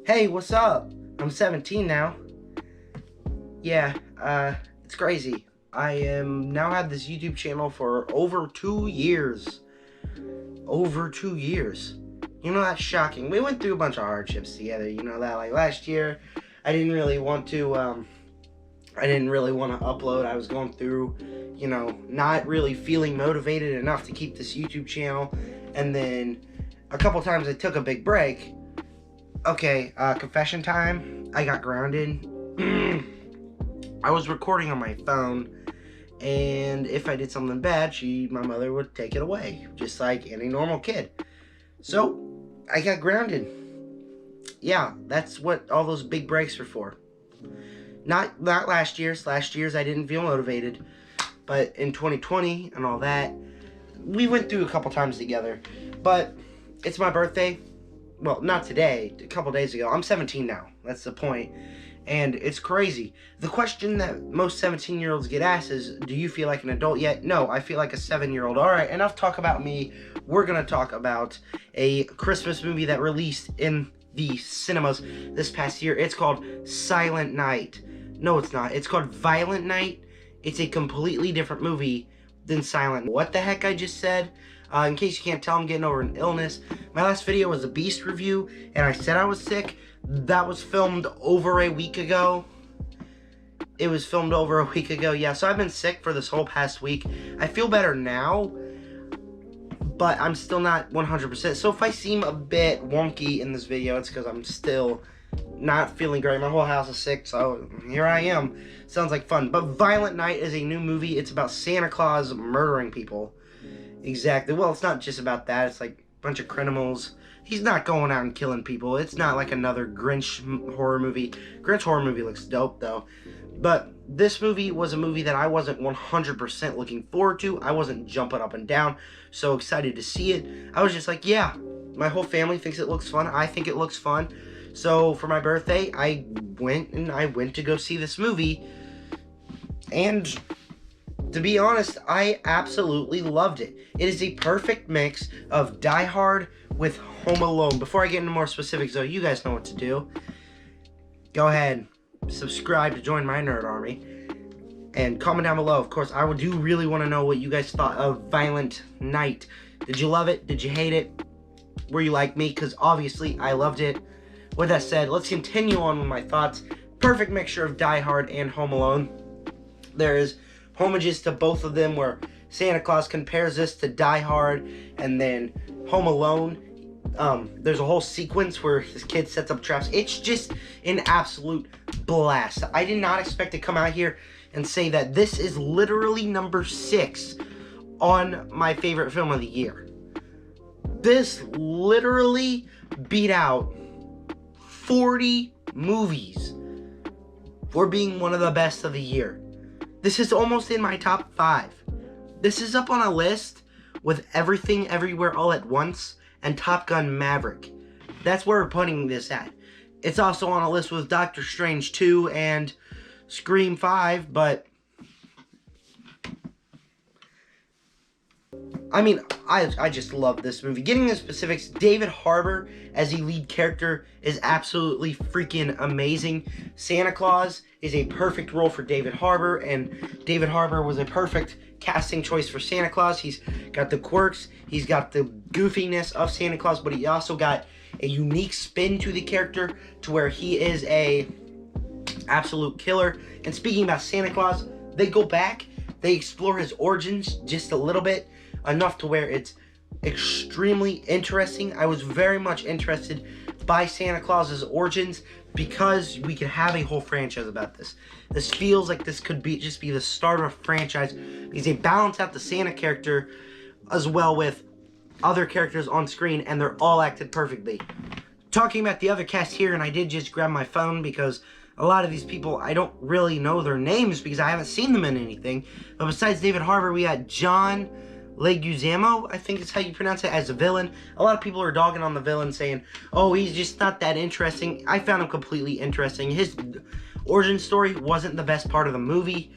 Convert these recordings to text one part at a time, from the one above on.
Hey, what's up? I'm 17 now. Yeah, it's crazy. I am now had this YouTube channel for over 2 years. Over 2 years. That's shocking. We went through a bunch of hardships together. That, like last year, I didn't really want to, upload. I was going through, not really feeling motivated enough to keep this YouTube channel. And then a couple times I took a big break. Okay, confession time. I got grounded. I was recording on my phone, and if I did something bad, my mother would take it away, just like any normal kid. So, I got grounded. Yeah, that's what all those big breaks are for. Not last year's. Last year's I didn't feel motivated, but in 2020 and all that, we went through a couple times together. But it's my birthday. Well, not today, a couple days ago. I'm 17 now. That's the point. And it's crazy. The question that most 17-year-olds get asked is, do you feel like an adult yet? No, I feel like a 7-year-old. All right, enough talk about me. We're going to talk about a Christmas movie that released in the cinemas this past year. It's called Silent Night. No, it's not. It's called Violent Night. It's a completely different movie than Silent. What the heck I just said? In case you can't tell, I'm getting over an illness. My last video was a Beast review, and I said I was sick. That was filmed over a week ago. It was filmed over a week ago, yeah. So I've been sick for this whole past week. I feel better now, but I'm still not 100%. So if I seem a bit wonky in this video, it's because I'm still not feeling great. My whole house is sick, so here I am. Sounds like fun. But Violent Night is a new movie. It's about Santa Claus murdering people. Exactly. Well, it's not just about that. It's like a bunch of criminals. He's not going out and killing people. It's not like another Grinch horror movie. Grinch horror movie looks dope, though. But this movie was a movie that I wasn't 100% looking forward to. I wasn't jumping up and down, so excited to see it. I was just like, yeah, my whole family thinks it looks fun. I think it looks fun. So for my birthday, I went to go see this movie. And to be honest, I absolutely loved it. It is a perfect mix of Die Hard with Home Alone. Before I get into more specifics, though, you guys know what to do. Go ahead, subscribe to join my nerd army, and comment down below. Of course, I do really want to know what you guys thought of Violent Night. Did you love it? Did you hate it? Were you like me? Because obviously, I loved it. With that said, let's continue on with my thoughts. Perfect mixture of Die Hard and Home Alone. There is homages to both of them where Santa Claus compares this to Die Hard, and then Home Alone, there's a whole sequence where his kid sets up traps. It's just an absolute blast. I did not expect to come out here and say that this is literally number 6 on my favorite film of the year. This literally beat out 40 movies for being one of the best of the year. This is almost in my top 5. This is up on a list with Everything Everywhere All at Once and Top Gun Maverick. That's where we're putting this at. It's also on a list with Doctor Strange 2 and Scream 5, but I mean, I just love this movie. Getting the specifics, David Harbour as the lead character is absolutely freaking amazing. Santa Claus is a perfect role for David Harbour, and David Harbour was a perfect casting choice for Santa Claus. He's got the quirks, he's got the goofiness of Santa Claus, but he also got a unique spin to the character to where he is a absolute killer. And speaking about Santa Claus, they go back, they explore his origins just a little bit, enough to where it's extremely interesting. I was very much interested by Santa Claus's origins because we could have a whole franchise about this. This feels like this could just be the start of a franchise because they balance out the Santa character as well with other characters on screen, and they're all acted perfectly. Talking about the other cast here, and I did just grab my phone because a lot of these people, I don't really know their names because I haven't seen them in anything. But besides David Harbour, we got John Leguizamo, I think is how you pronounce it, as a villain. A lot of people are dogging on the villain, saying, oh, he's just not that interesting. I found him completely interesting. His origin story wasn't the best part of the movie,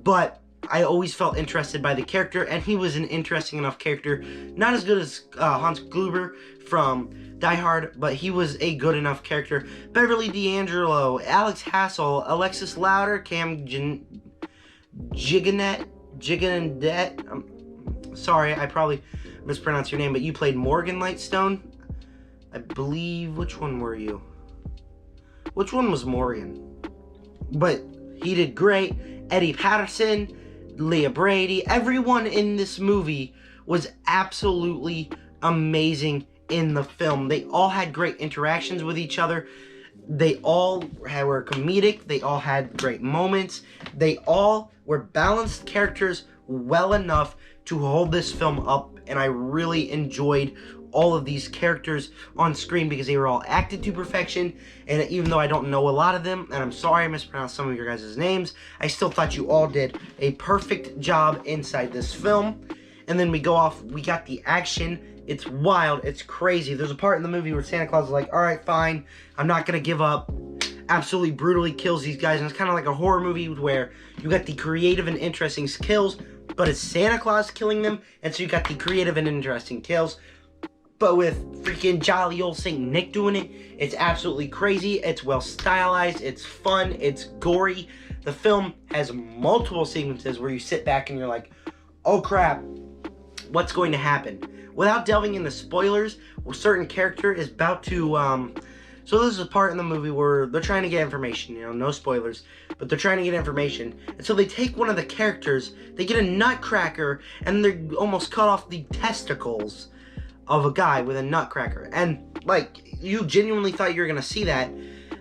but I always felt interested by the character, and he was an interesting enough character. Not as good as Hans Gruber from Die Hard, but he was a good enough character. Beverly D'Angelo, Alex Hassel, Alexis Louder, Cam Giganet. Sorry, I probably mispronounced your name, but you played Morgan Lightstone. I believe. Which one were you? Which one was Morgan? But he did great. Eddie Patterson, Leah Brady, everyone in this movie was absolutely amazing in the film. They all had great interactions with each other. They all were comedic. They all had great moments. They all were balanced characters well enough to hold this film up, and I really enjoyed all of these characters on screen because they were all acted to perfection. And even though I don't know a lot of them, and I'm sorry I mispronounced some of your guys' names, I still thought you all did a perfect job inside this film. And then we go off, we got the action. It's wild, it's crazy. There's a part in the movie where Santa Claus is like, alright, fine, I'm not gonna give up. Absolutely brutally kills these guys, and it's kind of like a horror movie where you got the creative and interesting kills, but it's Santa Claus killing them, and so you got the creative and interesting kills. But with freaking jolly old Saint Nick doing it, it's absolutely crazy. It's well stylized, it's fun, it's gory. The film has multiple sequences where you sit back and you're like, oh crap, what's going to happen? Without delving into spoilers, a certain character is about to, so this is a part in the movie where they're trying to get information, no spoilers, but they're trying to get information. And so they take one of the characters, they get a nutcracker, and they almost cut off the testicles of a guy with a nutcracker. And, like, you genuinely thought you were going to see that.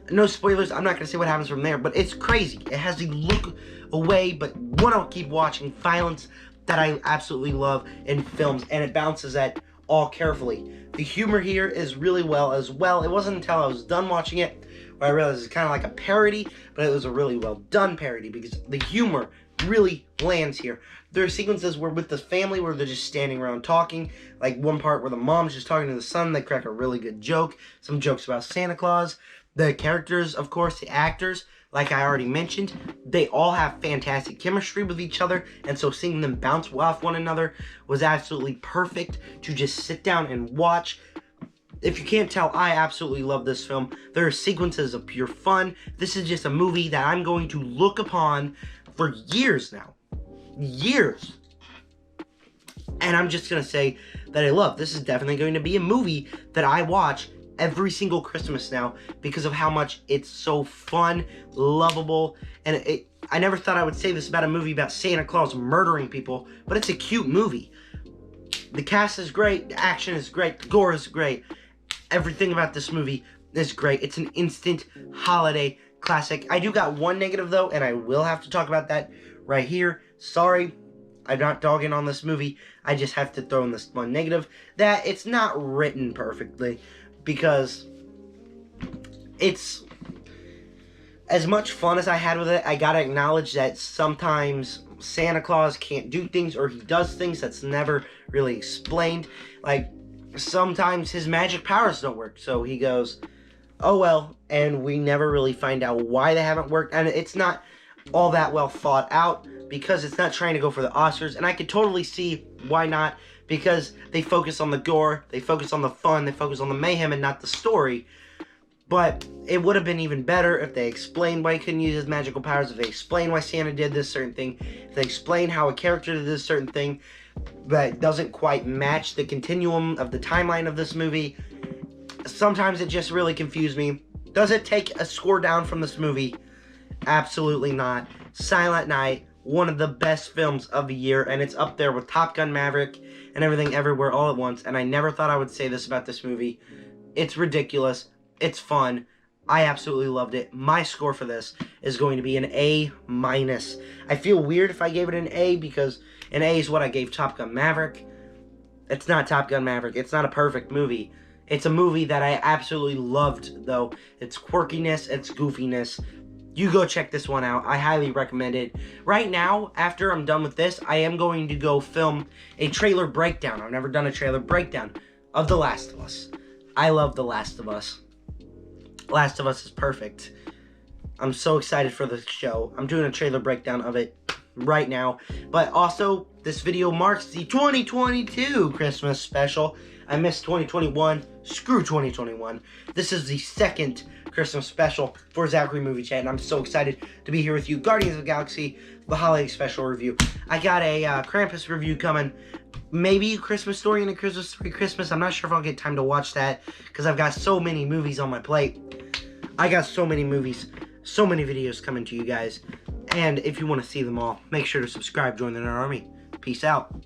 No spoilers, I'm not going to say what happens from there, but it's crazy. It has the look away, but want to keep watching violence that I absolutely love in films, and it balances that all carefully. The humor here is really well as well. It wasn't until I was done watching it where I realized it's kind of like a parody, but it was a really well done parody because the humor really lands here. There are sequences where with the family where they're just standing around talking, like one part where the mom's just talking to the son, they crack a really good joke, some jokes about Santa Claus. The characters, of course, the actors, like I already mentioned, they all have fantastic chemistry with each other, and so seeing them bounce off one another was absolutely perfect to just sit down and watch. If you can't tell, I absolutely love this film. There are sequences of pure fun. This is just a movie that I'm going to look upon for years now. Years. And I'm just going to say that I love. This is definitely going to be a movie that I watch every single Christmas now because of how much it's so fun, lovable, and I never thought I would say this about a movie about Santa Claus murdering people, but it's a cute movie. The cast is great, the action is great, the gore is great. Everything about this movie is great. It's an instant holiday classic. I do got one negative though, and I will have to talk about that right here. Sorry, I'm not dogging on this movie. I just have to throw in this one negative, that it's not written perfectly. Because it's as much fun as I had with it, I gotta acknowledge that sometimes Santa Claus can't do things, or he does things that's never really explained. Like, sometimes his magic powers don't work, so he goes, oh well, and we never really find out why they haven't worked, and it's not all that well thought out, because it's not trying to go for the Oscars, and I could totally see why not, because they focus on the gore, they focus on the fun, they focus on the mayhem, and not the story. But it would have been even better if they explained why he couldn't use his magical powers, if they explained why Santa did this certain thing, if they explained how a character did this certain thing that doesn't quite match the continuum of the timeline of this movie. Sometimes it just really confused me. Does it take a score down from this movie? Absolutely not. Silent Night, one of the best films of the year, and it's up there with Top Gun Maverick and Everything Everywhere All at Once, and I never thought I would say this about this movie. It's ridiculous. It's fun. I absolutely loved it. My score for this is going to be an A-. I feel weird if I gave it an A, because an A is what I gave Top Gun Maverick. It's not Top Gun Maverick. It's not a perfect movie. It's a movie that I absolutely loved, though. Its quirkiness, its goofiness. You go check this one out. I highly recommend it. Right now, after I'm done with this, I am going to go film a trailer breakdown. I've never done a trailer breakdown of The Last of Us. I love The Last of Us. Last of Us is perfect. I'm so excited for the show. I'm doing a trailer breakdown of it right now. But also, this video marks the 2022 Christmas special. I missed 2021. Screw 2021. This is the second Christmas special for Zachary Movie Chat, and I'm so excited to be here with you. Guardians of the Galaxy, the holiday special review. I got a Krampus review coming. Maybe a Christmas Story and a Christmas Story Christmas. I'm not sure if I'll get time to watch that because I've got so many movies on my plate. I got so many movies, so many videos coming to you guys. And if you want to see them all, make sure to subscribe, join the Nerd Army. Peace out.